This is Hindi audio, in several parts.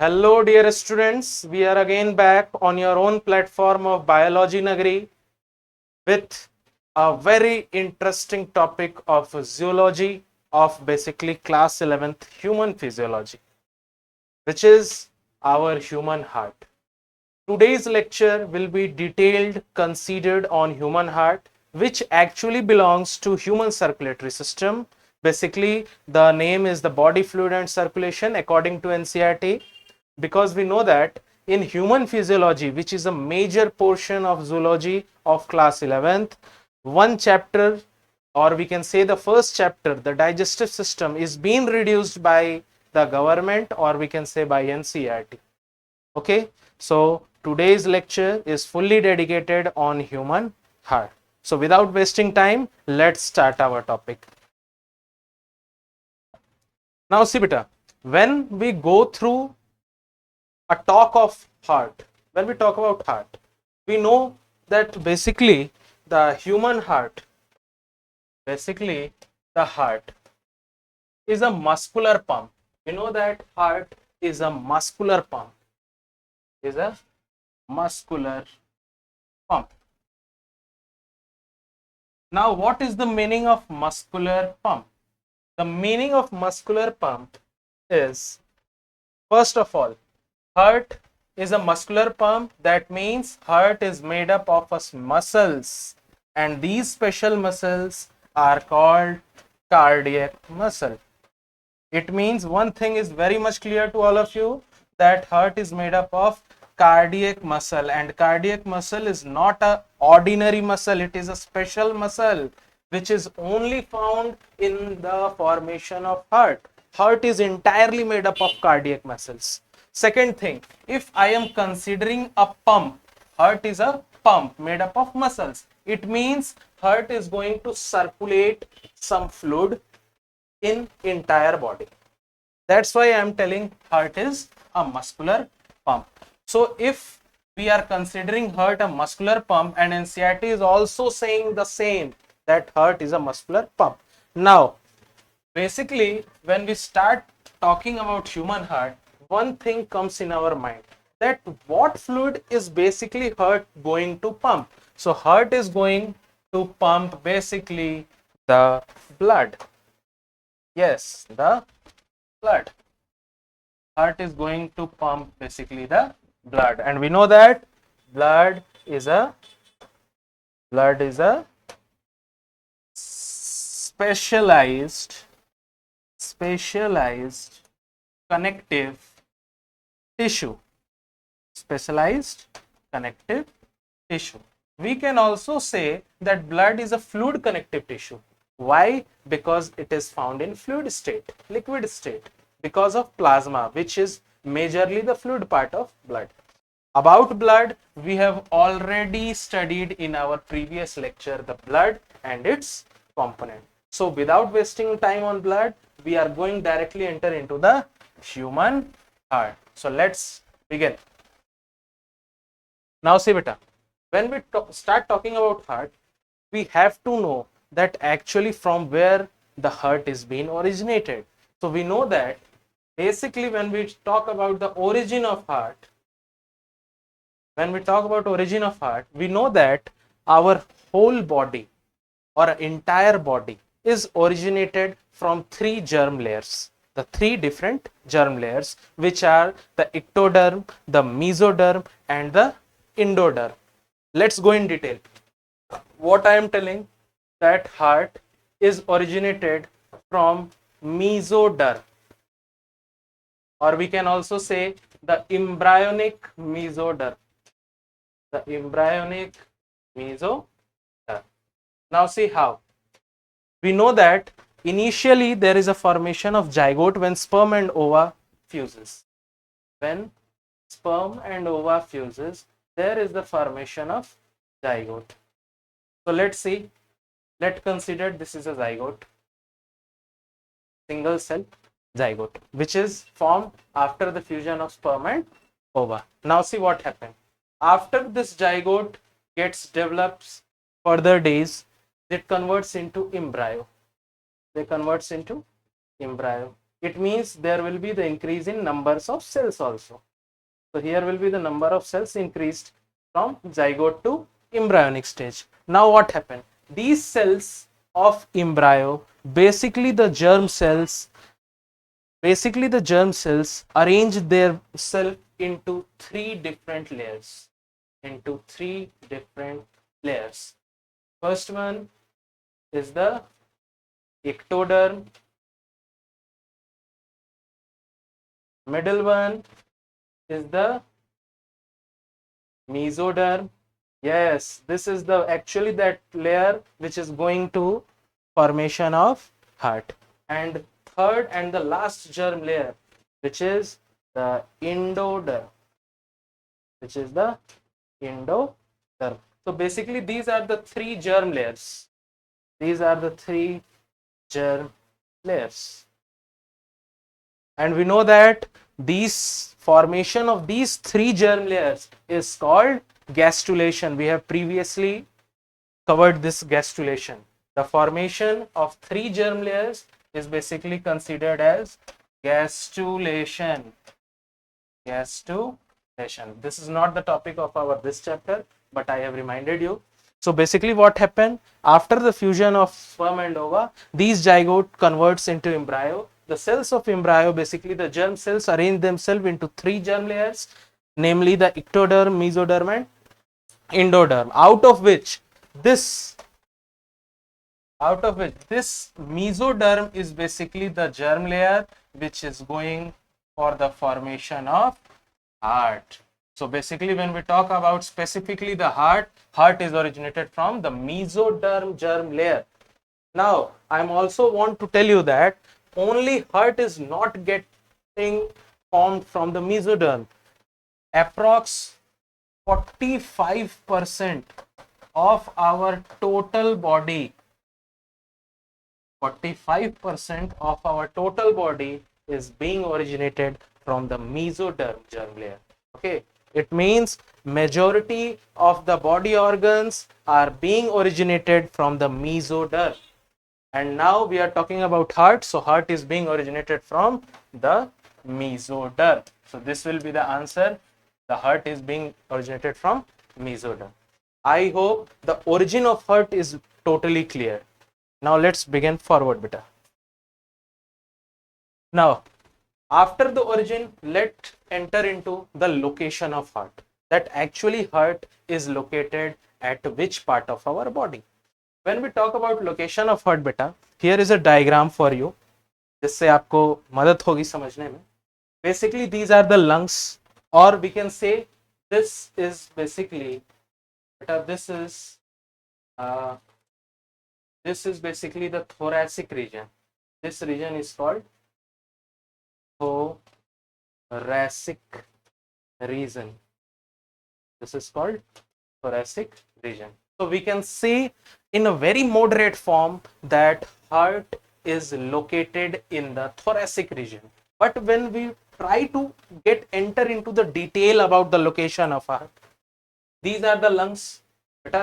Hello, dear students. We are again back on your own platform of Biology Nagari with a very interesting topic of zoology of basically class 11th human physiology, which is our human heart. Today's lecture will be detailed considered on human heart, which actually belongs to human circulatory system. Basically, the name is the body fluid and circulation according to NCERT, because we know that in human physiology, which is a major portion of zoology of class 11th, one chapter, or we can say the first chapter, the digestive system, is being reduced by the government, or we can say by NCERT. Okay, so today's lecture is fully dedicated on human heart. So without wasting time, let's start our topic. Now see beta, when we go through a talk of heart, when we talk about heart, we know that basically the human heart, basically the heart is a muscular pump. We know that heart is a muscular pump, is a muscular pump. Now, what is the meaning of muscular pump? The meaning of muscular pump is, first of all, heart is a muscular pump. That means heart is made up of muscles, and these special muscles are called cardiac muscle. It means one thing is very much clear to all of you, that heart is made up of cardiac muscle, and cardiac muscle is not a ordinary muscle, it is a special muscle which is only found in the formation of heart. Heart is entirely made up of cardiac muscles. Second thing, if I am considering a pump, heart is a pump made up of muscles. It means heart is going to circulate some fluid in entire body. That's why I am telling heart is a muscular pump. So if we are considering heart a muscular pump, and NCERT is also saying the same, that heart is a muscular pump. Now, basically, when we start talking about human heart, one thing comes in our mind, that what fluid is basically heart going to pump. So heart is going to pump basically the blood. Yes, the blood. Heart is going to pump basically the blood, and we know that blood is a specialized connective tissue. Specialized connective tissue. We can also say that blood is a fluid connective tissue. Why? Because it is found in fluid state, liquid state, because of plasma, which is majorly the fluid part of blood. About blood, we have already studied in our previous lecture the blood and its component. So without wasting time on blood, we are going directly enter into the human heart. So let's begin. Now see beta, when we start talking about heart, we have to know that actually from where the heart is being originated. So we know that basically when we talk about the origin of heart, we know that our whole body or entire body is originated from three germ layers. The three different germ layers, which are the ectoderm, the mesoderm, and the endoderm. Let's go in detail. What I am telling, that heart is originated from mesoderm, or we can also say the embryonic mesoderm. The embryonic mesoderm. Now see how. We know that initially there is a formation of zygote when sperm and ova fuses. When sperm and ova fuses, there is the formation of zygote. So let's see. Let's consider this is a zygote, single cell zygote, which is formed after the fusion of sperm and ova. Now see what happened. After this zygote gets develops further days, it converts into embryo. They converts into embryo. it means there will be the increase in numbers of cells also. So here will be the number of cells increased from zygote to embryonic stage. Now what happened? These cells of embryo, basically the germ cells arrange their cell into three different layers. First one is the ectoderm. Middle one is the mesoderm. Yes, this is the actually that layer which is going to formation of heart. And third and the last germ layer, which is the endoderm. So basically these are the three germ layers. And we know that these formation of these three germ layers is called gastrulation. We have previously covered this gastrulation. The formation of three germ layers is basically considered as gastrulation. This is not the topic of our this chapter, but I have reminded you. So basically what happened after the fusion of sperm and ova, these zygote converts into embryo. The cells of embryo, basically the germ cells, arrange themselves into three germ layers, namely the ectoderm, mesoderm and endoderm, out of which this mesoderm is basically the germ layer which is going for the formation of heart. So basically when we talk about specifically the heart is originated from the mesoderm germ layer. Now I'm also want to tell you that only heart is not getting formed from the mesoderm. Approx 45% of our total body, 45% of our total body is being originated from the mesoderm germ layer. Okay, it means majority of the body organs are being originated from the mesoderm. And now we are talking about heart, so heart is being originated from the mesoderm. So this will be the answer. The heart is being originated from mesoderm. I hope the origin of heart is totally clear. Now let's begin forward beta. Now after the origin, let's enter into the location of heart. That actually heart is located at which part of our body. When we talk about location of heart beta, here is a diagram for you, जिससे आपको मदद होगी समझने में. Basically these are the lungs, or we can say this is basically this is basically the thoracic region. This region is called thoracic region. This is called thoracic region. So we can see in a very moderate form that heart is located in the thoracic region. But when we try to enter into the detail about the location of heart, these are the lungs.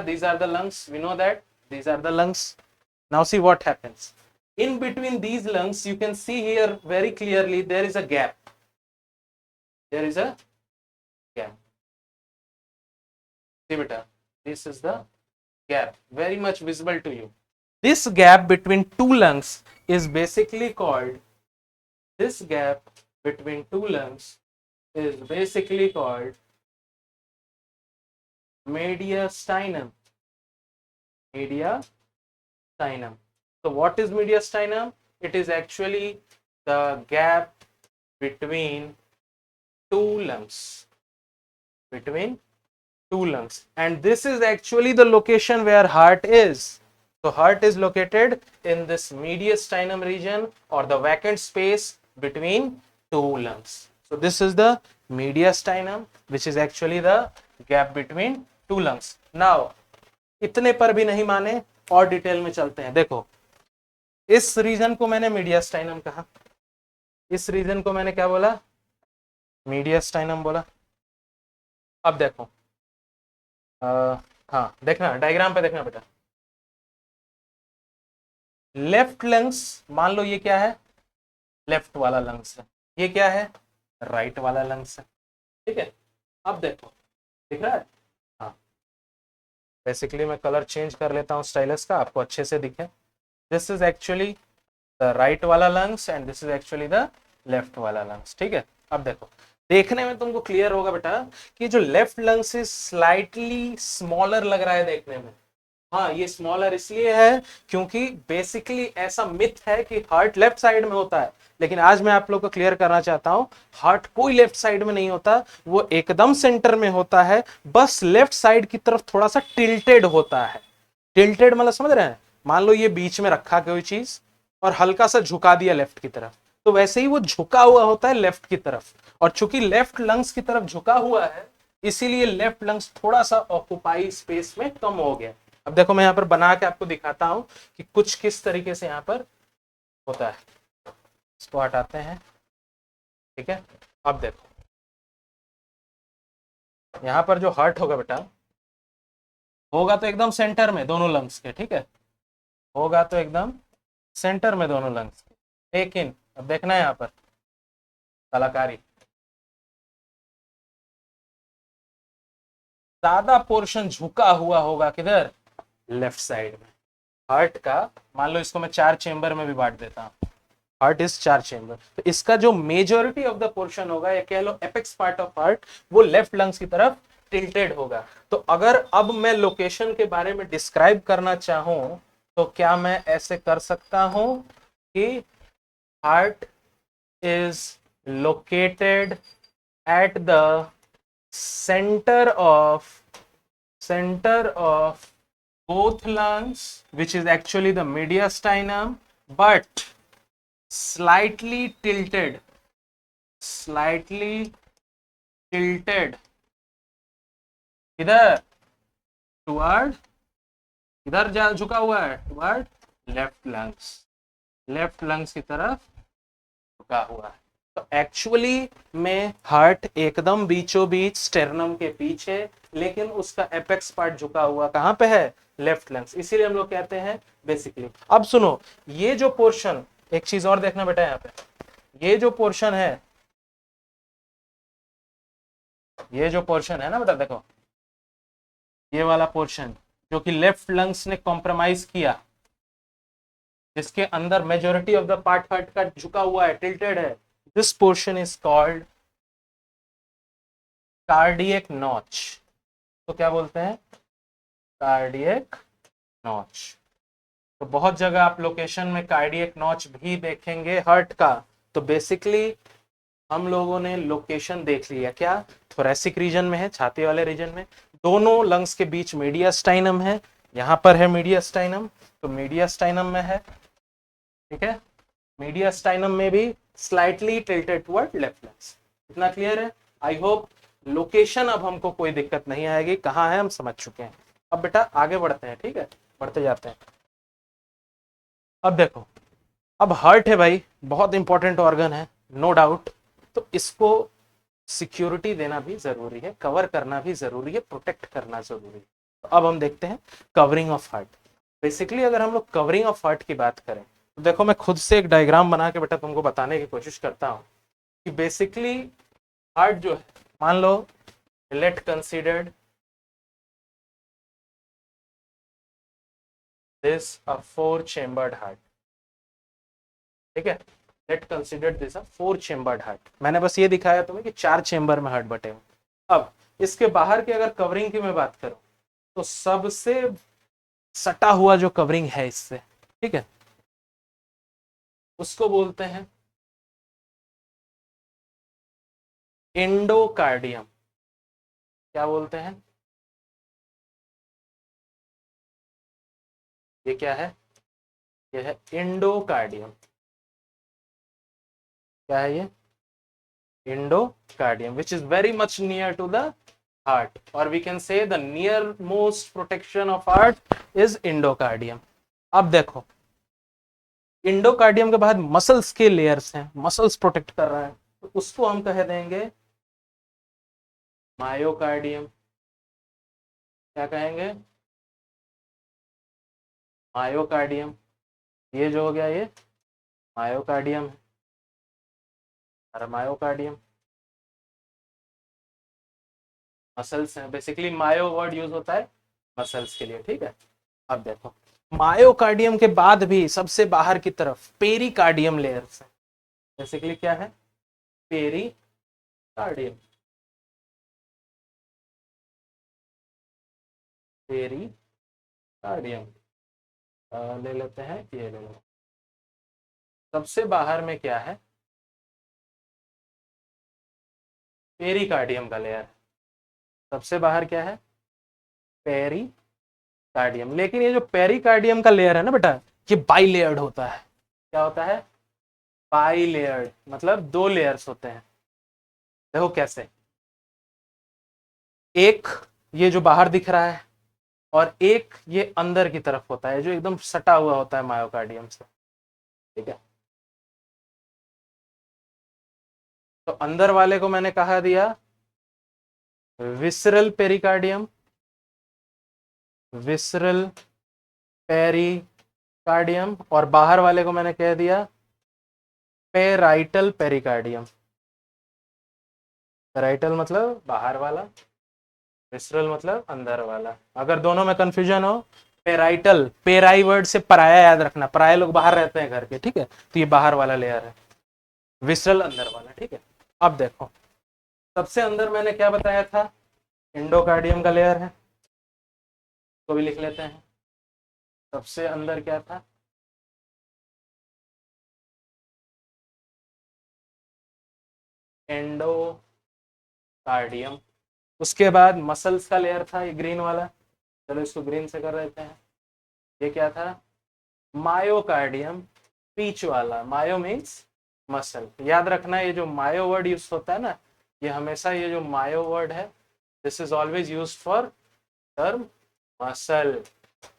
These are the lungs. We know that these are the lungs. Now see what happens. In between these lungs, you can see here very clearly there is a gap. See beta, this is the gap, very much visible to you. This gap between two lungs is basically called, mediastinum. So what is mediastinum? It is actually the gap between two lungs. And this is actually the location where heart is. So heart is located in this mediastinum region, or the vacant space between two lungs. So this is the mediastinum, which is actually the gap between two lungs. Now इतने पर भी नहीं माने, और डिटेल में चलते हैं. देखो, इस रीजन को मैंने मीडियास्टाइनम कहा, इस रीजन को मैंने क्या बोला, मीडियास्टाइनम बोला. अब देखो, हाँ देखना, डायग्राम पे देखना बेटा. लेफ्ट लंग्स, मान लो ये क्या है, लेफ्ट वाला लंग्स है, ये क्या है, राइट वाला लंग्स है। ठीक है, अब देखो दिख रहा है। हाँ, बेसिकली मैं कलर चेंज कर लेता हूँ स्टाइलस का, आपको अच्छे से दिखे। This is actually the right वाला lungs and this is actually the left वाला लंग्स। ठीक है, अब देखो देखने में तुमको क्लियर होगा बेटा कि जो left lungs is slightly smaller लग रहा है देखने में। हाँ, ये स्मॉलर इसलिए है क्योंकि बेसिकली ऐसा मिथ है कि हार्ट लेफ्ट साइड में होता है, लेकिन आज मैं आप लोग को क्लियर करना चाहता हूं, हार्ट कोई लेफ्ट साइड में नहीं होता, वो एकदम सेंटर में होता है, बस लेफ्ट साइड की तरफ थोड़ा सा टिल्टेड होता है। टिल्टेड मतलब समझ रहे हैं, मान लो ये बीच में रखा कोई चीज और हल्का सा झुका दिया लेफ्ट की तरफ, तो वैसे ही वो झुका हुआ होता है लेफ्ट की तरफ, और चूंकि लेफ्ट लंग्स की तरफ झुका हुआ है इसीलिए लेफ्ट लंग्स थोड़ा सा ऑक्यूपाई स्पेस में कम हो गया। अब देखो मैं यहाँ पर बना के आपको दिखाता हूं कि कुछ किस तरीके से यहाँ पर होता है। इसको हटाते हैं। ठीक है, अब देखो यहाँ पर जो हर्ट होगा बेटा, होगा तो एकदम सेंटर में दोनों लंग्स के। ठीक है, होगा तो एकदम सेंटर में दोनों लंग्स के, लेकिन अब देखना है यहाँ पर कलाकारी, ज्यादा पोर्शन झुका हुआ होगा किधर, लेफ्ट साइड में हार्ट का। मान लो इसको मैं 4 चेंबर में भी बांट देता हूं, हार्ट इज 4 चेंबर, तो इसका जो मेजोरिटी ऑफ द पोर्शन होगा या कह लो एपेक्स पार्ट ऑफ हार्ट, वो लेफ्ट लंग्स की तरफ टिल्टेड होगा। तो अगर अब मैं लोकेशन के बारे में डिस्क्राइब करना चाहूं तो क्या मैं ऐसे कर सकता हूं कि heart is located at the center of center of both lungs, which is actually the mediastinum, but slightly tilted, slightly tilted इधर टुवर्ड, इधर जा झुका हुआ है toward left lungs, left lungs की तरफ झुका हुआ है। तो एक्चुअली में हार्ट एकदम बीचों बीच स्टेरनम के पीछे, लेकिन उसका एपेक्स पार्ट झुका हुआ कहां पे है, लेफ्ट लंग्स, इसीलिए हम लोग कहते हैं बेसिकली। अब सुनो, ये जो पोर्शन, एक चीज और देखना बेटा यहाँ पे, ये जो पोर्शन है, ये जो पोर्शन है ना बेटा, देखो ये वाला पोर्शन जो कि लेफ्ट लंग्स ने कॉम्प्रोमाइज किया, जिसके अंदर majority of the part heart का झुका हुआ है, टिल्टेड है, this portion is called cardiac notch. तो क्या बोलते हैं, कार्डियक नॉच। तो बहुत जगह आप लोकेशन में कार्डियक नॉच भी देखेंगे हार्ट का। तो बेसिकली हम लोगों ने लोकेशन देख लिया, क्या थोरेसिक रीजन में है, छाती वाले रीजन में, दोनों लंग्स के बीच मीडियास्टाइनम है, यहां पर है मीडियास्टाइनम, तो मीडियास्टाइनम में है। ठीक है, मीडियास्टाइनम में भी slightly tilted toward left lungs. इतना क्लियर है? आई होप लोकेशन अब हमको कोई दिक्कत नहीं आएगी, कहाँ है हम समझ चुके हैं। अब बेटा आगे बढ़ते हैं। ठीक है, बढ़ते जाते हैं। अब देखो, अब हार्ट है भाई, बहुत इंपॉर्टेंट ऑर्गन है, नो डाउट, तो इसको सिक्योरिटी देना भी जरूरी है, कवर करना भी जरूरी है, प्रोटेक्ट करना जरूरी है। तो अब हम देखते हैं कवरिंग ऑफ हार्ट। बेसिकली अगर हम लोग कवरिंग ऑफ हार्ट की बात करें तो देखो मैं खुद से एक डायग्राम बना के बेटा तुमको बताने की कोशिश करता हूं कि बेसिकली हार्ट जो है, मान लो let considered this a 4 chambered heart. ठीक है, let consider this a 4 chambered heart. मैंने बस ये दिखाया तुम्हें कि 4 चेम्बर में हार्ट बटे हुए। अब इसके बाहर की अगर कवरिंग की मैं बात करूं तो सबसे सटा हुआ जो कवरिंग है इससे, ठीक है, उसको बोलते हैं एंडोकार्डियम। क्या बोलते हैं, ये क्या है, ये है एंडोकार्डियम। क्या है ये, endocardium, which is very much near to the heart, or we can say the nearmost protection of heart is endocardium। अब देखो इंडोकार्डियम के बाद मसल्स के लेयर्स हैं, मसल्स प्रोटेक्ट कर रहा है, तो उसको हम कह देंगे मायोकार्डियम। क्या कहेंगे, मायोकार्डियम। ये जो हो गया ये मायोकार्डियम है। हमारा मायोकार्डियम। मसल्स हैं, बेसिकली मायो वर्ड यूज होता है मसल्स के लिए, ठीक है। अब देखो मायोकार्डियम के बाद भी सबसे बाहर की तरफ पेरिकार्डियम लेयर्स है। बेसिकली क्या है? पेरिकार्डियम। पेरिकार्डियम ले लेते हैं, ये ले लो। सबसे बाहर में क्या है? पेरिकार्डियम का लेयर। सबसे बाहर क्या है? पेरिकार्डियम। लेकिन ये जो पेरिकार्डियम का लेयर है ना बेटा, ये बाई लेयर्ड होता है। क्या होता है? बाई लेयर्ड, मतलब दो लेयर्स होते हैं। देखो कैसे, एक ये जो बाहर दिख रहा है और एक ये अंदर की तरफ होता है जो एकदम सटा हुआ होता है मायोकार्डियम से, ठीक है। तो अंदर वाले को मैंने कहा दिया विसरल पेरिकार्डियम, विसरल पेरिकार्डियम, और बाहर वाले को मैंने कह दिया पेराइटल पेरिकार्डियम। पेराइटल मतलब बाहर वाला, विसरल मतलब अंदर वाला। अगर दोनों में कंफ्यूजन हो, पेराइटल, पेराई वर्ड से पराया याद रखना, पराये लोग बाहर रहते हैं घर के, ठीक है। तो ये बाहर वाला लेयर है, विसरल अंदर वाला, ठीक है। अब देखो सबसे अंदर मैंने क्या बताया था? एंडोकार्डियम का लेयर है, तो भी लिख लेते हैं। सबसे अंदर क्या था? एंडोकार्डियम। उसके बाद मसल्स का लेयर था, ये ग्रीन वाला, चलो इसको ग्रीन से कर देते हैं। ये क्या था? मायोकार्डियम, बीच वाला। Myo means muscle. याद रखना ये जो मायो वर्ड यूज होता है ना, ये हमेशा, ये जो मायो वर्ड है, this is always use for term muscle,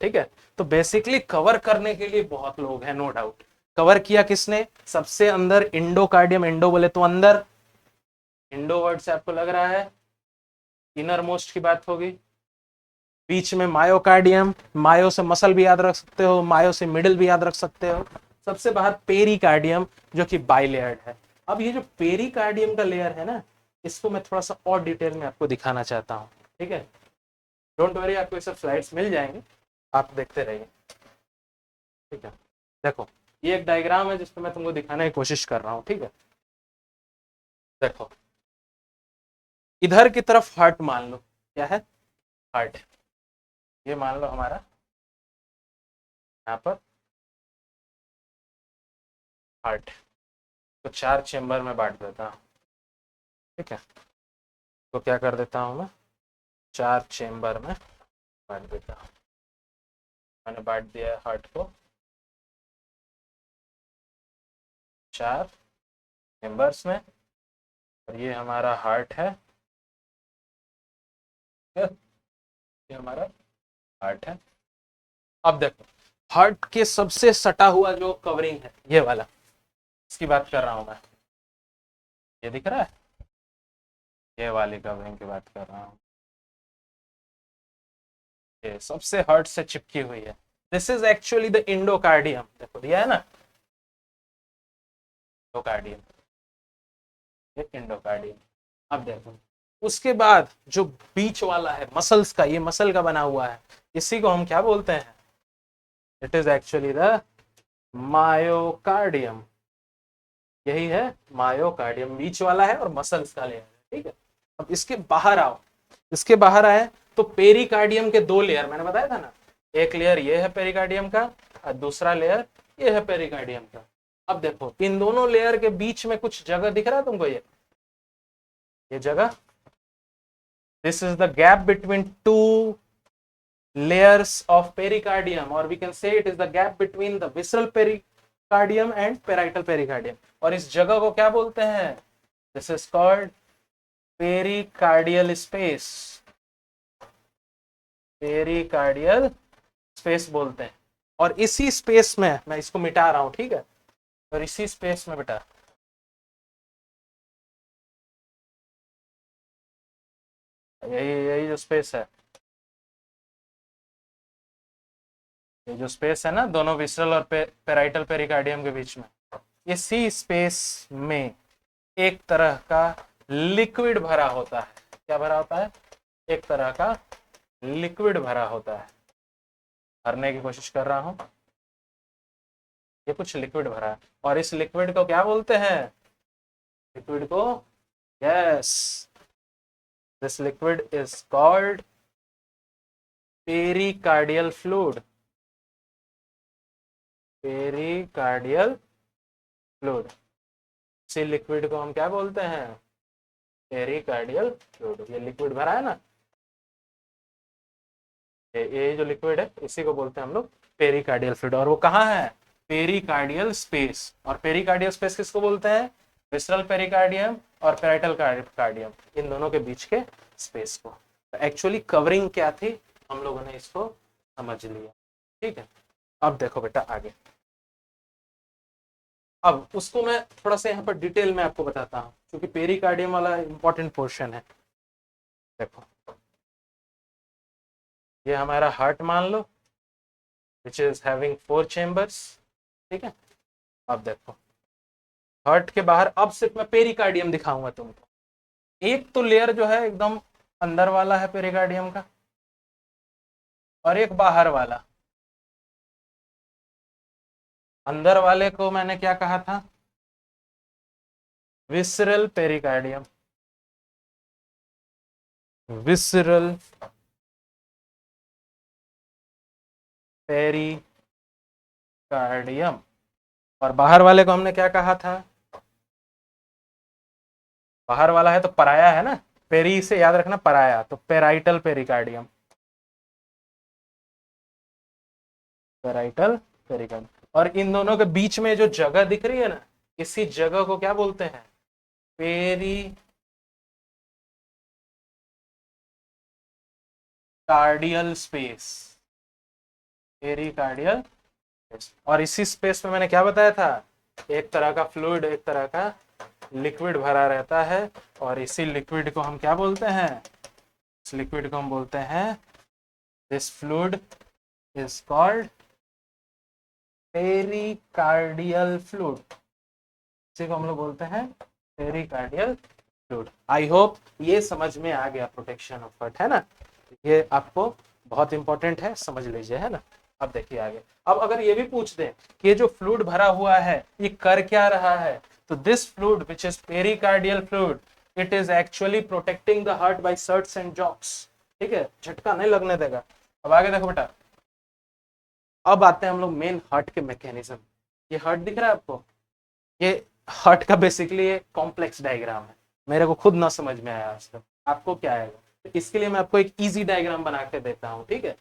ठीक है। तो बेसिकली कवर करने के लिए बहुत लोग हैं, नो डाउट। कवर किया किसने? सबसे अंदर इंडोकार्डियम, इंडो बोले तो अंदर, इंडो वर्ड से आपको लग रहा है इनर मोस्ट की बात होगी। बीच में मायोकार्डियम, मायो से मसल भी याद रख सकते हो, मायो से मिडिल भी याद रख सकते हो। सबसे बाहर पेरिकार्डियम जो कि बाइलेयर्ड है। अब ये जो पेरिकार्डियम का लेयर है ना, इसको मैं थोड़ा सा और डिटेल में आपको दिखाना चाहता हूँ, ठीक है। डोंट वरी, आपको ये सब स्लाइड्स मिल जाएंगे, आप देखते रहिए, ठीक है। देखो ये एक डायग्राम है जिसपे मैं तुमको दिखाने की कोशिश कर रहा हूँ, ठीक है। देखो इधर की तरफ हार्ट मान लो, क्या है? हार्ट। ये मान लो हमारा यहाँ पर हार्ट। तो चार चेम्बर में बांट देता हूँ, ठीक है। तो क्या कर देता हूँ मैं? चार चेम्बर में बांट देता हूँ। मैंने बांट दिया हार्ट को चार चेम्बर्स में, और ये हमारा हार्ट है, ये हमारा हार्ट है। अब देखो हार्ट के सबसे सटा हुआ जो कवरिंग है, ये वाला, इसकी बात कर रहा हूं मैं। ये दिख रहा है? ये वाली कवरिंग की बात कर रहा हूँ। ये सबसे हार्ट से चिपकी हुई है। This is actually the endocardium. देखो दिया है ना, इंडोकार्डियम, ये इंडोकार्डियम। अब देखो उसके बाद जो बीच वाला है मसल्स का, ये मसल का बना हुआ है, इसी को हम क्या बोलते हैं? It is actually the myocardium. यही है मायोकार्डियम, बीच वाला है और मसल्स का लेयर है, ठीक है। अब इसके बाहर आओ, इसके बाहर आए तो पेरिकार्डियम के दो लेयर मैंने बताया था ना, एक लेयर ये है पेरिकार्डियम का और दूसरा लेयर ये है पेरिकार्डियम का। अब देखो इन दोनों लेयर के बीच में कुछ जगह दिख रहा है तुमको? ये जगह, this is the gap between two layers of pericardium, or we can say it is the gap between the visceral pericardium and parietal pericardium। और इस जगह को क्या बोलते हैं? This is called pericardial space. Pericardial space बोलते हैं। और इसी स्पेस में मैं इसको मिटा रहा हूं, ठीक है। और इसी स्पेस में बेटा यही यही जो स्पेस है, ये जो स्पेस है ना दोनों विसरल और पेराइटल पेरिकार्डियम के बीच में, इसी स्पेस में एक तरह का लिक्विड भरा होता है। क्या भरा होता है? एक तरह का लिक्विड भरा होता है। भरने की कोशिश कर रहा हूं, ये कुछ लिक्विड भरा है और इस लिक्विड को क्या बोलते हैं? लिक्विड को, yes, this liquid is called pericardial fluid. Pericardial fluid, इसी लिक्विड को हम क्या बोलते हैं? Pericardial fluid. ये लिक्विड भरा है ना, ये जो लिक्विड है इसी को बोलते हैं हम लोग पेरिकार्डियल फ्लूइड। और वो कहाँ है? Pericardial space. और पेरिकार्डियल स्पेस किसको बोलते हैं? विसरल पेरिकार्डियम और पेराइटल कार्डियम, इन दोनों के बीच के स्पेस को। तो एक्चुअली कवरिंग क्या थी, हम लोगों ने इसको समझ लिया। ठीक है, अब देखो बेटा आगे। अब उसको मैं थोड़ा सा यहाँ पर डिटेल में आपको बताता हूँ, क्योंकि पेरिकार्डियम वाला इंपॉर्टेंट पोर्शन है। देखो, ये हमारा हार्ट मान लो, विच इज हैविंग 4 चेम्बर्स। ठीक है, अब देखो हार्ट के बाहर, अब सिर्फ मैं पेरिकार्डियम दिखाऊंगा तुमको। एक तो लेयर जो है एकदम अंदर वाला है पेरिकार्डियम का, और एक बाहर वाला। अंदर वाले को मैंने क्या कहा था? Visceral pericardium. Visceral pericardium. और बाहर वाले को हमने क्या कहा था? बाहर वाला है तो पराया है ना, पेरी से याद रखना पराया, तो पेराइटल पेरिकार्डियम। Parietal pericardium. और इन दोनों के बीच में जो जगह दिख रही है ना, इसी जगह को क्या बोलते हैं? Pericardial space. Pericardial space. और इसी स्पेस में मैंने क्या बताया था? एक तरह का फ्लूइड, एक तरह का लिक्विड भरा रहता है। और इसी लिक्विड को हम क्या बोलते हैं? इस लिक्विड को हम बोलते हैं, this fluid is called pericardial fluid. इसी को हम लोग बोलते हैं पेरिकार्डियल फ्लूइड। आई होप ये समझ में आ गया, प्रोटेक्शन ऑफ हार्ट, है ना? ये आपको बहुत इंपॉर्टेंट है, समझ लीजिए, है ना? अब देखिए आगे। अब अगर ये भी पूछ दें कि ये जो फ्लूइड भरा हुआ है ये कर क्या रहा है, तो this fluid which is pericardial fluid, it is actually protecting the heart by सर्ट्स एंड जॉक्स। ठीक है, झटका नहीं लगने देगा। अब आगे देखो बेटा, अब आते हैं हम लोग मेन हार्ट के मैकेनिज्म। ये हार्ट दिख रहा है आपको? ये हार्ट का बेसिकली एक कॉम्प्लेक्स डायग्राम है। मेरे को खुद ना समझ में आया आज तक, आपको क्या आएगा? तो इसके लिए मैं आपको एक इजी डायग्राम बना के देता हूँ, ठीक है?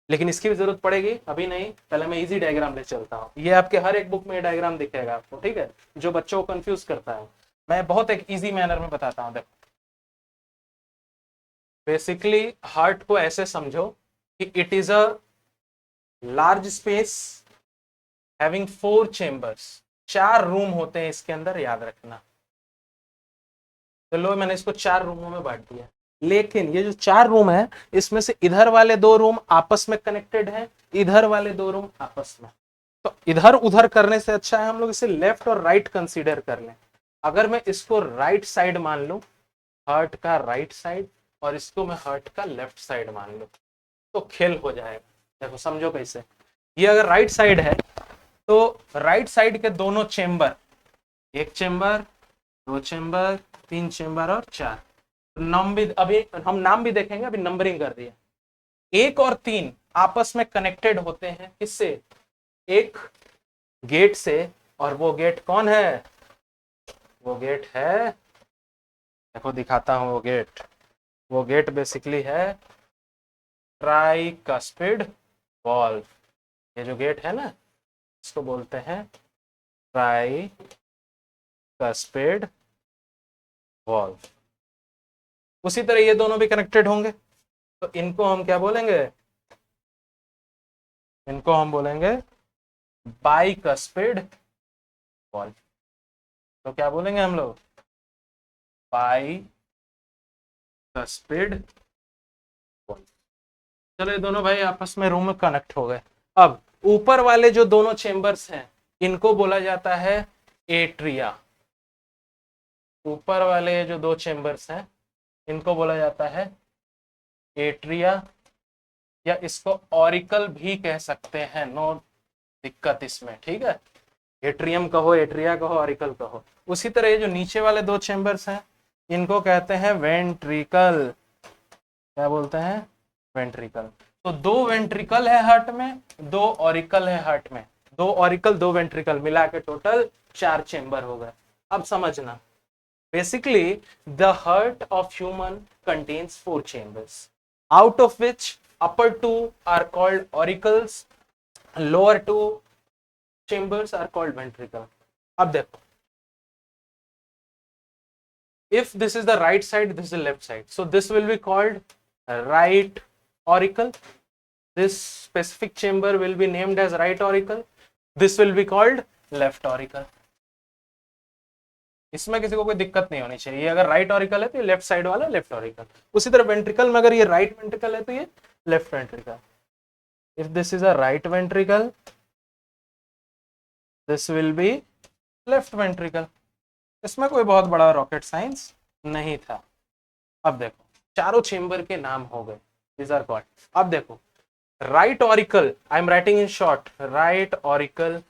लेकिन इसकी भी जरूरत पड़ेगी, अभी नहीं, पहले मैं इजी डायग्राम ले चलता हूँ। ये आपके हर एक बुक में डायग्राम दिखेगा आपको, ठीक है? जो बच्चों को कंफ्यूज करता है, मैं बहुत एक इजी मैनर में बताता हूँ। देखो, बेसिकली हार्ट को ऐसे समझो कि it is a large space having 4 chambers. 4 room होते हैं इसके अंदर, याद रखना। चलो मैंने इसको 4 रूमों में बांट दिया, लेकिन ये जो 4 रूम है इसमें से इधर वाले 2 रूम आपस में कनेक्टेड हैं, इधर वाले 2 रूम आपस में। तो इधर उधर करने से अच्छा है हम लोग इसे लेफ्ट और राइट कंसीडर कर लें। अगर मैं इसको राइट साइड मान लूं, हार्ट का राइट साइड, और इसको मैं हार्ट का लेफ्ट साइड मान लूं, तो खेल हो जाएगा। देखो समझो कैसे। ये अगर राइट साइड है तो राइट साइड के दोनों चेंबर, 1 चेंबर, 2 चेंबर, 3 चेंबर और 4, नाम भी अभी हम नाम भी देखेंगे, अभी नंबरिंग कर दिया। 1 और 3 आपस में कनेक्टेड होते हैं, किससे? एक गेट से। और वो गेट कौन है? वो गेट है, देखो दिखाता हूं, वो गेट बेसिकली है ट्राइकस्पिड वॉल्व। ये जो गेट है ना, इसको बोलते हैं ट्राइकस्पिड वॉल्व। उसी तरह ये दोनों भी कनेक्टेड होंगे, तो इनको हम क्या बोलेंगे? इनको हम बोलेंगे बाइकस्पिड वॉल्व। तो क्या बोलेंगे हम लोग? Bicuspid valve. चलो ये दोनों भाई आपस में रूम में कनेक्ट हो गए। अब ऊपर वाले जो दोनों चेंबर्स हैं इनको बोला जाता है एट्रिया। ऊपर वाले जो दो चेम्बर्स हैं इनको बोला जाता है एट्रिया, या इसको ऑरिकल भी कह सकते हैं, नो दिक्कत इसमें, ठीक है। एट्रियम कहो, एट्रिया कहो, ऑरिकल कहो। उसी तरह ये जो नीचे वाले दो चेम्बर्स हैं इनको कहते हैं वेंट्रिकल। क्या बोलते हैं? वेंट्रिकल। तो दो वेंट्रिकल है हार्ट में, दो ऑरिकल है हार्ट में, दो ऑरिकल दो वेंट्रिकल मिला के टोटल 4 चेम्बर हो गए। अब समझना, basically the heart of human contains 4 chambers, out of which upper 2 are called auricles, lower 2 chambers are called ventricle. अब देखो, if this is the right side, this is the left side, so this will be called right auricle. This specific chamber will be named as right auricle. This will be called left auricle. इसमें किसी को कोई दिक्कत नहीं होनी चाहिए। अगर राइट ऑरिकल है तो ये लेफ्ट साइड वाला लेफ्ट ऑरिकल। उसी तरह वेंट्रिकल में अगर ये राइट वेंट्रिकल है तो ये left ventricle. If this is a right ventricle, this will be left ventricle. इसमें कोई बहुत बड़ा रॉकेट साइंस नहीं था। अब देखो, चारों चेंबर के नाम हो गए, these are called। अब देखो, right auricle, I am writing in short, right auricle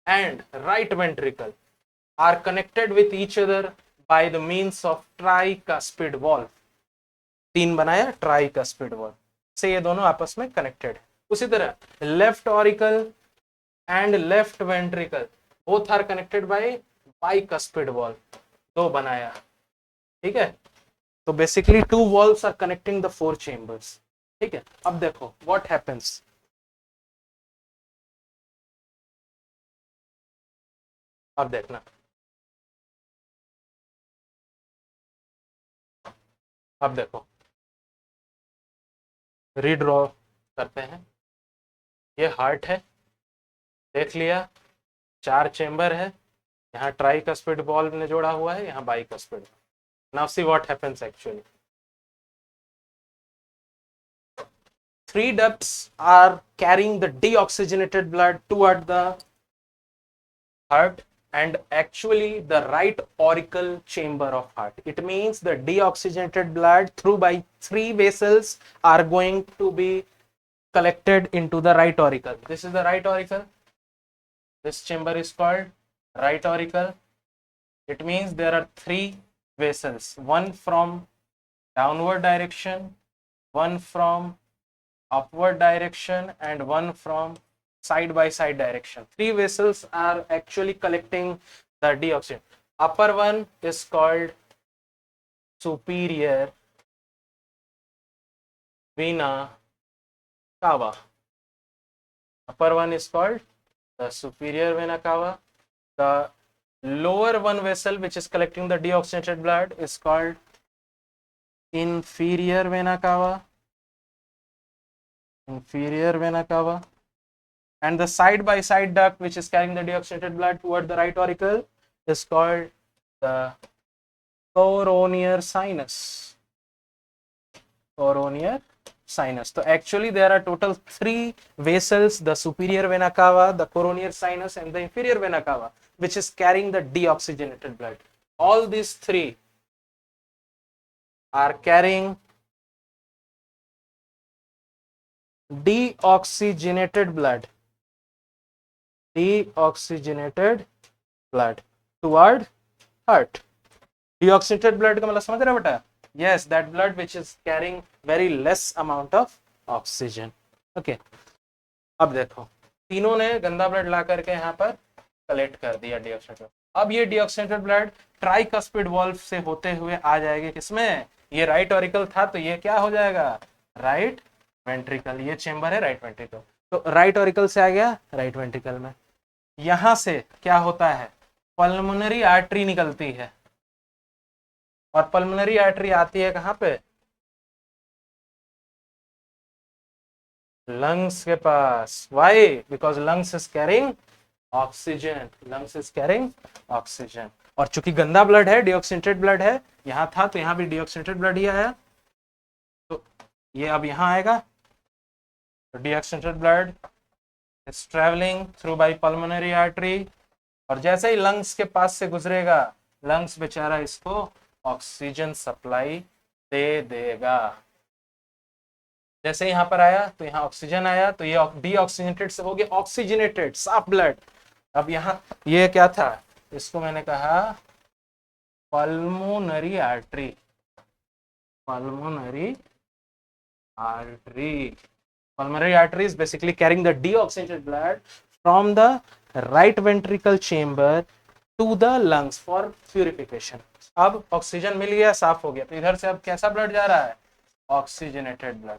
and right ventricle are connected with each other by the means of tricuspid valve। 3 बनाया tricuspid valve से ये दोनों आपस में कनेक्टेड है। उसी तरह left auricle and left ventricle both are connected by bicuspid valve, 2 बनाया, ठीक है। तो बेसिकली 2 valves are connecting the 4 chambers, ठीक है। अब देखो what happens, अब देखना, अब देखो, रीड्रॉ करते हैं। ये हार्ट है, देख लिया, 4 चेंबर है, यहाँ ट्राइकस्पिड वॉल्व ने जोड़ा हुआ है, यहाँ bicuspid. Now see what happens actually. 3 ducts are carrying the deoxygenated blood toward the heart and actually the right auricle chamber of heart. It means the deoxygenated blood through by 3 vessels are going to be collected into the right auricle. This is the right auricle. This chamber is called right auricle. It means there are 3 vessels, one from downward direction, one from upward direction and one from side by side direction. 3 vessels are actually collecting the deoxygen. Upper one is called superior vena cava. Upper one is called the superior vena cava. The lower one vessel which is collecting the deoxygenated blood is called inferior vena cava. Inferior vena cava. And the side by side duct which is carrying the deoxygenated blood toward the right auricle is called the coronary sinus. Coronary sinus. So actually there are total 3 vessels, the superior vena cava, the coronary sinus and the inferior vena cava, which is carrying the deoxygenated blood. All these 3 are carrying deoxygenated blood, deoxygenated blood toward heart. Deoxygenated blood का मतलब समझ रहे हो बेटा? Yes, that blood which is carrying very less amount of oxygen. Okay. अब देखो, तीनों ने गंदा ब्लड ला करके यहाँ पर कलेक्ट कर दिया डिऑक्सीनेटेड। अब ये डिऑक्सीनेटेड ब्लड ट्राइकस्पिड वॉल्व से होते हुए आ जाएगी किसमें? ये राइट ऑरिकल था तो ये क्या हो जाएगा? Right ventricle. ये चेंबर है राइट वेंट्रिकल, तो राइट ऑरिकल से आ गया राइट वेंट्रिकल में। यहां से क्या होता है? पल्मोनरी आर्टरी निकलती है, और पल्मोनरी आर्टरी आती है कहां पे? लंग्स के पास। Why? Because lungs is carrying oxygen, lungs is carrying oxygen. और चूंकि गंदा ब्लड है, डिऑक्सीनेटेड ब्लड है, यहां था तो यहां भी डिऑक्सीनेटेड ब्लड ही आया, तो ये अब यहां आएगा। तो deoxygenated blood is traveling through by pulmonary artery, और जैसे ही लंग्स के पास से गुजरेगा लंग्स बेचारा इसको ऑक्सीजन सप्लाई दे देगा। जैसे यहाँ पर आया तो यहाँ ऑक्सीजन आया तो ये डीऑक्सीजनेटेड से हो गया ऑक्सीजनेटेड साफ ब्लड। अब यहाँ ये क्या था, इसको मैंने कहा pulmonary artery, pulmonary artery. Pulmonary artery is basically carrying the deoxygenated blood from the right ventricle chamber to the lungs for purification. अब ऑक्सीजन मिल गया, साफ हो गया, तो इधर से अब कैसा ब्लड जा रहा है, ऑक्सीजनेटेड ब्लड।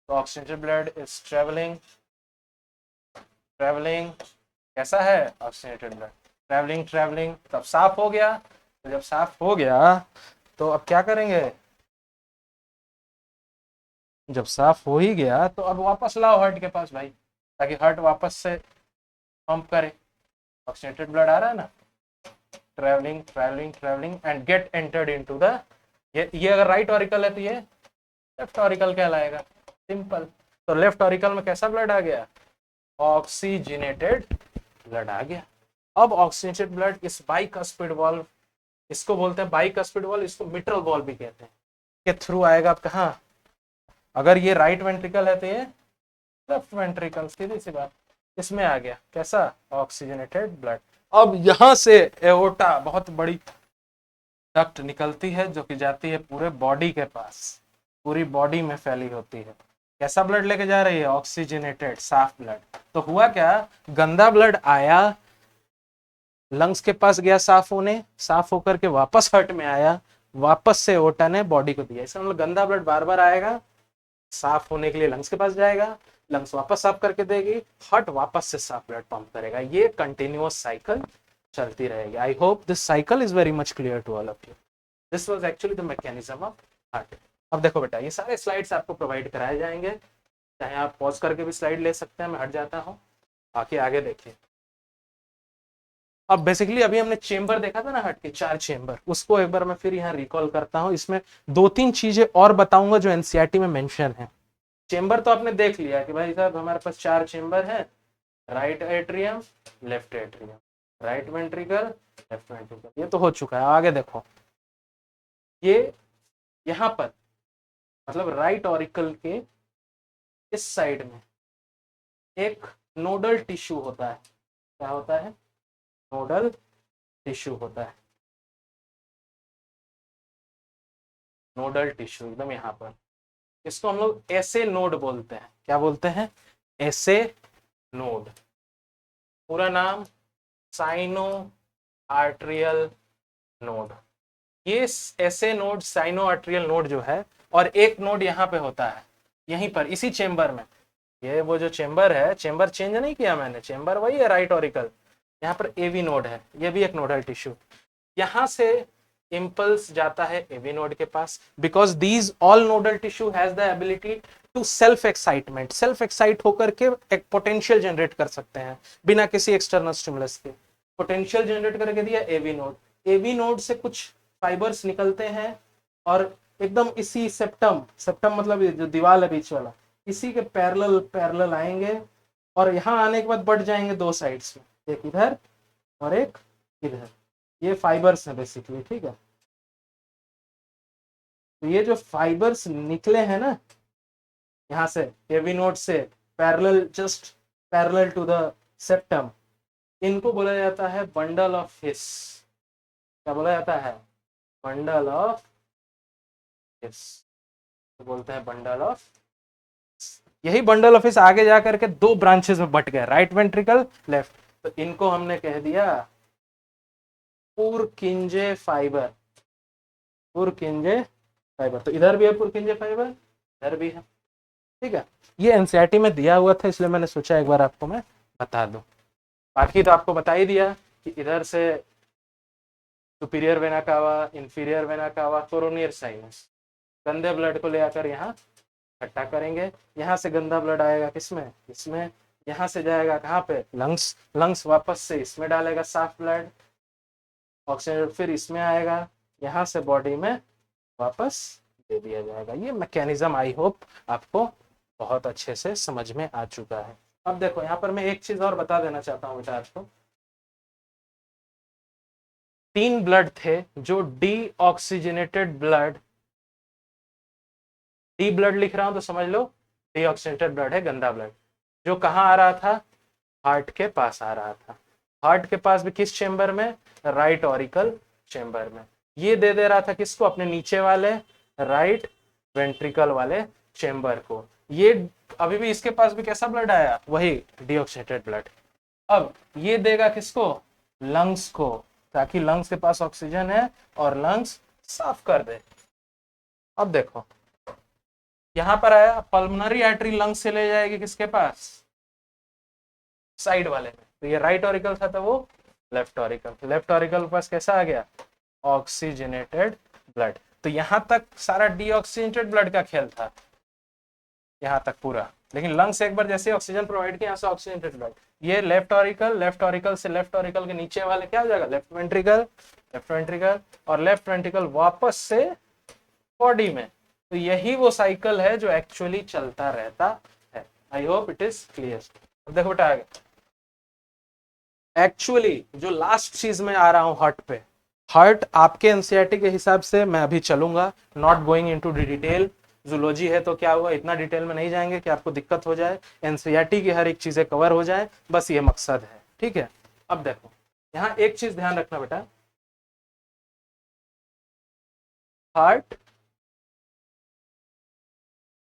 तो oxygenated blood is travelling, travelling कैसा है, ऑक्सीजनेटेड ब्लड, ट्रेवलिंग ट्रेवलिंग, तब साफ हो गया। तो जब साफ हो गया तो अब क्या करेंगे, जब साफ हो ही गया तो अब वापस लाओ हार्ट के पास भाई, ताकि हार्ट वापस से पंप करे। ऑक्सीजनेटेड ब्लड आ रहा है ना, travelling travelling travelling and get entered into the, ये अगर राइट ऑरिकल है तो ये लेफ्ट ऑरिकल कहलाएगा, सिंपल। तो लेफ्ट ऑरिकल में कैसा ब्लड आ गया, ऑक्सीजनेटेड ब्लड आ गया। अब ऑक्सीजनेटेड ब्लड इस बाइकस्पिड वाल्व, इसको बोलते हैं बाइकस्पिड वाल्व, इसको मिट्रल वाल्व भी कहते हैं, के थ्रू आएगा। अब कहाँ, अगर ये राइट वेंट्रिकल है तो ये लेफ्ट वेंट्रिकल, सीधी सी बात, इसमें आ गया कैसा, ऑक्सीजनेटेड ब्लड। अब यहां से एओर्टा बहुत बड़ी डक्ट निकलती है जो कि जाती है पूरे बॉडी के पास, पूरी बॉडी में फैली होती है। कैसा ब्लड लेके जा रही है, ऑक्सीजनेटेड साफ ब्लड। तो हुआ क्या, गंदा ब्लड आया, लंग्स के पास गया साफ होने, साफ होकर के वापस हार्ट में आया, वापस से एओर्टा ने बॉडी को दिया। इसका मतलब गंदा ब्लड बार बार आएगा, साफ होने के लिए लंग्स के पास जाएगा, लंग्स वापस साफ करके देगी, हार्ट वापस से साफ ब्लड पंप करेगा। ये कंटिन्यूअस साइकिल चलती रहेगी। I hope this cycle is very much clear to all of you. This was actually the mechanism of heart. अब देखो बेटा, ये सारे स्लाइड्स आपको प्रोवाइड कराए जाएंगे, चाहे आप पॉज करके भी स्लाइड ले सकते हैं, मैं हट जाता हूँ, बाकी आगे देखिए। अब बेसिकली अभी हमने चेंबर देखा था ना हार्ट के 4 चेंबर, उसको एक बार मैं फिर यहाँ रिकॉल करता हूँ। इसमें 2-3 चीजें और बताऊंगा जो एनसीईआरटी में मेंशन है। चेंबर तो आपने देख लिया कि भाई साहब हमारे पास 4 चेंबर है, right atrium, left atrium, right ventricle, left ventricle, ये तो हो चुका है। आगे देखो, ये यहाँ पर मतलब राइट ऑरिकल के इस साइड में एक नोडल टिश्यू होता है। क्या होता है, नोडल टिश्यू होता है, नोडल टिश्यू एकदम यहाँ पर। इसको हम लोग ऐसे नोड बोलते हैं। क्या बोलते हैं, ऐसे नोड। पूरा नाम साइनो आर्ट्रियल नोड। ये ऐसे नोड, साइनो आर्ट्रियल नोड जो है, और एक नोड यहाँ पे होता है, यहीं पर इसी चेंबर में। ये वो जो चेंबर है, चेंबर चेंज नहीं किया मैंने, चेंबर वही है राइट ऑरिकल। यहाँ पर एवी नोड है, ये भी एक नोडल टिश्यू। यहाँ से इम्पल्स जाता है एवी नोड के पास, because these all nodal tissue has the ability to self excitement, self excite होकर के एक पोटेंशियल जनरेट कर सकते हैं बिना किसी एक्सटर्नल स्टिमुलस के। पोटेंशियल जनरेट करके दिया एवी नोड, एवी नोड से कुछ फाइबर्स निकलते हैं और एकदम इसी सेप्टम, सेप्टम मतलब जो दीवार है बीच वाला, इसी के पैरेलल पैरेलल आएंगे, और यहाँ आने के बाद बढ़ जाएंगे 2 साइड्स में, एक इधर और एक इधर। ये फाइबर्स हैं बेसिकली, ठीक है। तो ये जो फाइबर्स निकले हैं ना यहाँ से एवी नोड से parallel, just parallel to the septum, इनको बोला जाता है बंडल ऑफ हिस। क्या बोला जाता है, बंडल ऑफ हिस, तो बोलते हैं बंडल ऑफ। यही बंडल ऑफ हिस आगे जाकर के 2 ब्रांचेस में बट गए, राइट वेंट्रिकल, लेफ्ट। तो इनको हमने कह दिया पुरकिंजे फाइबर, पुरकिंजे फाइबर। तो इधर भी है पुरकिंजे फाइबर, इधर भी है, ठीक है। ये एनसीईआरटी में दिया हुआ था, इसलिए मैंने सोचा एक बार आपको मैं बता दूं। बाकी तो आपको बता ही दिया कि इधर से superior vena cava, inferior vena cava, coronary sinus, गंदे ब्लड को ले आकर यहाँ इकट्ठा करेंगे। यहाँ से गंदा ब्लड आएगा किसमें, इसमें, यहाँ से जाएगा कहाँ पे, लंग्स, लंग्स वापस से इसमें डालेगा साफ ब्लड, ऑक्सीजन फिर इसमें आएगा, यहाँ से बॉडी में वापस दे दिया जाएगा। ये मैकेनिज्म आई होप आपको बहुत अच्छे से समझ में आ चुका है। अब देखो यहाँ पर मैं एक चीज और बता देना चाहता हूँ बेटा आपको, 3 ब्लड थे जो डीऑक्सीजनेटेड ब्लड, डी ब्लड लिख रहा हूं तो समझ लो डीऑक्सीजनेटेड ब्लड है, गंदा ब्लड, जो कहां आ रहा था, हार्ट के पास आ रहा था। हार्ट के पास भी किस चेंबर में, राइट ऑरिकल चेंबर में। ये दे रहा था किसको, अपने नीचे वाले राइट वेंट्रिकल वाले चेंबर को। ये अभी भी इसके पास भी कैसा ब्लड आया, वही डीऑक्सीजनेटेड ब्लड। अब ये देगा किसको, लंग्स को, ताकि लंग्स के पास ऑक्सीजन है और लंग्स साफ कर दे। अब देखो यहां पर आया, पल्मोनरी आर्टरी लंग्स से ले जाएगी किसके पास, साइड वाले में। तो ये राइट ऑरिकल था तो वो लेफ्ट ऑरिकल, लेफ्ट ऑरिकल के पास कैसा आ गया, ऑक्सीजनेटेड ब्लड। तो यहां तक सारा डीऑक्सीजनेटेड ब्लड का खेल था, यहां तक पूरा। लेकिन लंग्स एक बार जैसे ऑक्सीजन प्रोवाइड किया, यहां से ऑक्सीजनेटेड ब्लड, ये लेफ्ट ऑरिकल, लेफ्ट ऑरिकल से लेफ्ट ऑरिकल के नीचे वाले क्या हो जाएगा, लेफ्ट वेंट्रिकल, लेफ्ट वेंट्रिकल, और लेफ्ट वेंट्रिकल वापस से बॉडी में। तो यही वो साइकिल है जो एक्चुअली चलता रहता है। I hope it is clear. अब देखो बेटा आगे, एक्चुअली जो लास्ट चीज में आ रहा हूं हार्ट पे, हार्ट आपके एनसीईआरटी के हिसाब से मैं अभी चलूंगा, not going into detail. Zoology है तो क्या हुआ, इतना डिटेल में नहीं जाएंगे कि आपको दिक्कत हो जाए, एनसीईआरटी की हर एक चीजें कवर हो जाए, बस ये मकसद है, ठीक है। अब देखो यहां एक चीज ध्यान रखना बेटा, heart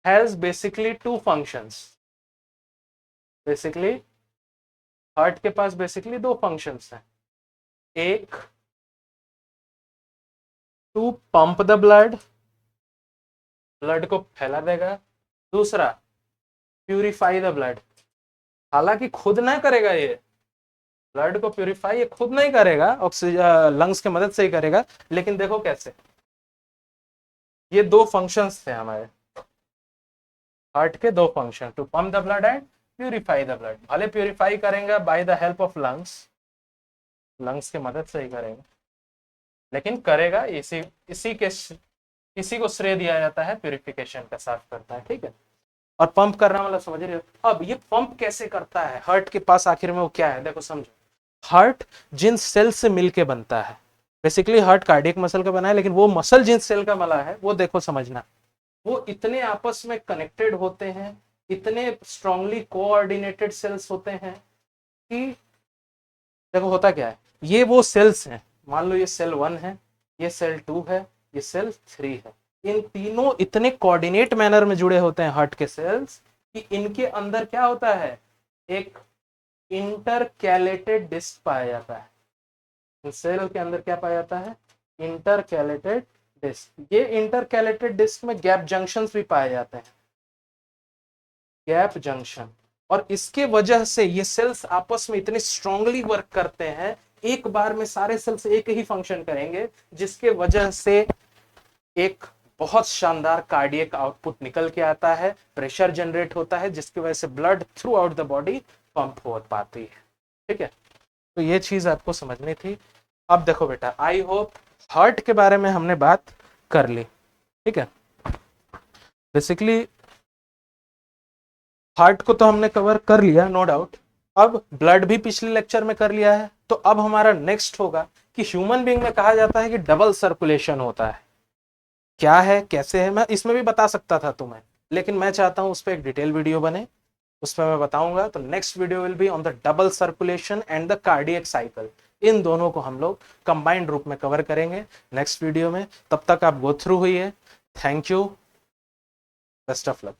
has basically 2 functions. Basically heart के पास बेसिकली 2 फंक्शंस हैं, एक to pump the blood, blood को फैला देगा, दूसरा प्यूरिफाई द ब्लड। हालांकि खुद ना करेगा ये, ब्लड को प्यूरिफाई ये खुद नहीं करेगा, ऑक्सीजन लंग्स की मदद से ही करेगा। लेकिन देखो कैसे, ये 2 फंक्शंस थे हमारे हार्ट के, 2 function, to pump the blood and purify the blood. भले प्यूरिफाई करेंगे by the help of lungs, lungs की मदद से ही करेंगे, लेकिन करेगा इसी को श्रेय दिया जाता है प्यूरिफिकेशन का, साफ करता है, ठीक है। और पंप करना मतलब समझ रहे हो। अब ये पंप कैसे करता है, हार्ट के पास आखिर में वो क्या है, देखो समझो। हार्ट जिन सेल से मिलके बनता है, बेसिकली हार्ट कार्डियक मसल का बना है, लेकिन वो मसल जिन सेल का बना है वो देखो समझना, वो इतने आपस में कनेक्टेड होते हैं, इतने स्ट्रांगली कोऑर्डिनेटेड सेल्स होते हैं कि देखो होता क्या है, ये वो सेल्स हैं, मान लो ये सेल 1 है, ये सेल 2 है, ये सेल 3 है। इन तीनों इतने कोऑर्डिनेट मैनर में जुड़े होते हैं हार्ट के सेल्स कि इनके अंदर क्या होता है, एक इंटरकैलेटेड डिस्क पाया जाता है। इन सेल के अंदर क्या पाया जाता है, इंटरकैलेटेड डिस्क। ये इंटरकैलेटेड डिस्क में गैप जंक्शंस भी पाए जाते हैं, गैप जंक्शन। और इसके वजह से ये सेल्स आपस में इतने स्ट्रांगली वर्क करते हैं, एक बार में सारे सेल्स एक ही फंक्शन करेंगे, जिसके वजह से एक बहुत शानदार कार्डियक आउटपुट निकल के आता है, प्रेशर जनरेट होता है, जिसकी वजह से blood through out the body pump हो पाती है, ठीक है। तो ये चीज आपको समझनी थी। अब देखो बेटा, आई होप हार्ट के बारे में हमने बात कर ली, ठीक है। बेसिकली हार्ट को तो हमने कवर कर लिया, नो डाउट। अब ब्लड भी पिछले लेक्चर में कर लिया है, तो अब हमारा नेक्स्ट होगा कि ह्यूमन बीइंग में कहा जाता है कि डबल सर्कुलेशन होता है। क्या है, कैसे है, मैं इसमें भी बता सकता था तुम्हें, लेकिन मैं चाहता हूं उस पर एक डिटेल वीडियो बने, उसमें मैं बताऊंगा। तो next video will be on the double circulation and the cardiac cycle. इन दोनों को हम लोग कंबाइंड रूप में कवर करेंगे नेक्स्ट वीडियो में। तब तक आप गो थ्रू हुई है। Thank you, best of luck.